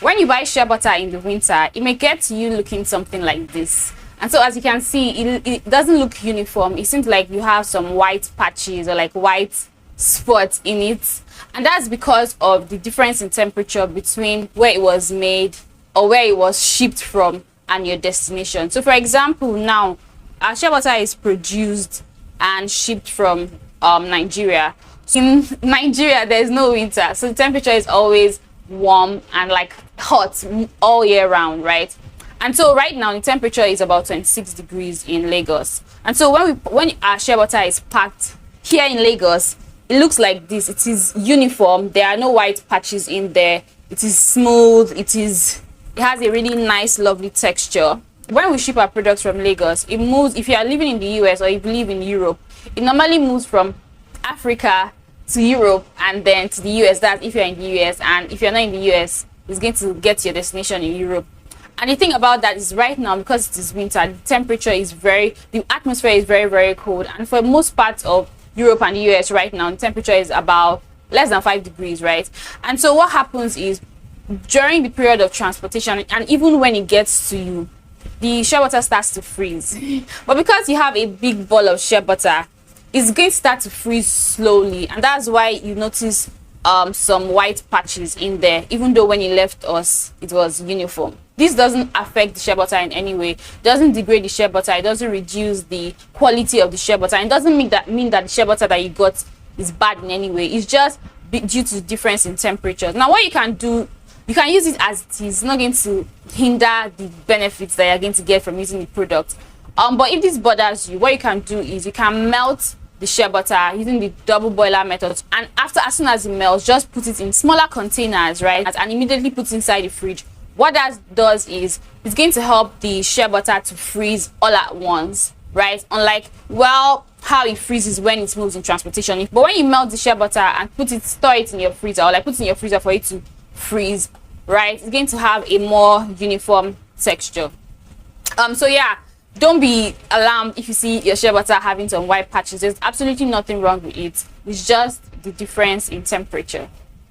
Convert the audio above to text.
when you buy shea butter in the winter, it may get to you looking something like this. And so as you can see, it doesn't look uniform. It seems like you have some white patches or like white spots in it. And that's because of the difference in temperature between where it was made or where it was shipped from and your destination. So for example, now our shea butter is produced and shipped from Nigeria. In Nigeria, there's no winter, so the temperature is always warm and like hot all year round, right? And so right now the temperature is about 26 degrees in Lagos. And so when our shea butter is packed here in Lagos, it looks like this. It is uniform. There are no white patches in there. It is smooth. It has a really nice, lovely texture. When we ship our products from Lagos, it moves. If you are living in the US or if you live in Europe, it normally moves from Africa to Europe and then to the US. That's if you're in the US, and if you're not in the US, it's going to get to your destination in Europe. And the thing about that is right now, because it is winter, the atmosphere is very, very cold. And for most parts of Europe and the US right now, the temperature is about less than 5 degrees, right? And so what happens is during the period of transportation, and even when it gets to you, the shea butter starts to freeze. But because you have a big ball of shea butter, it's going to start to freeze slowly, and that's why you notice some white patches in there, even though when it left us it was uniform. This doesn't affect the shea butter in any way. It doesn't degrade the shea butter. It doesn't reduce the quality of the shea butter. It doesn't mean that the shea butter that you got is bad in any way. It's just due to the difference in temperatures. Now what you can do, you can use it as it is. It's not going to hinder the benefits that you're going to get from using the product. But if this bothers you, what you can do is you can melt the shea butter using the double boiler method, and as soon as it melts, just put it in smaller containers, right, and immediately put it inside the fridge. What that does is it's going to help the shea butter to freeze all at once, right? Unlike, well, how it freezes when it moves in transportation. But when you melt the shea butter and store it in your freezer, or like put it in your freezer for it to freeze, right, it's going to have a more uniform texture. So yeah, don't be alarmed if you see your shea butter having some white patches. There's absolutely nothing wrong with it. It's just the difference in temperature.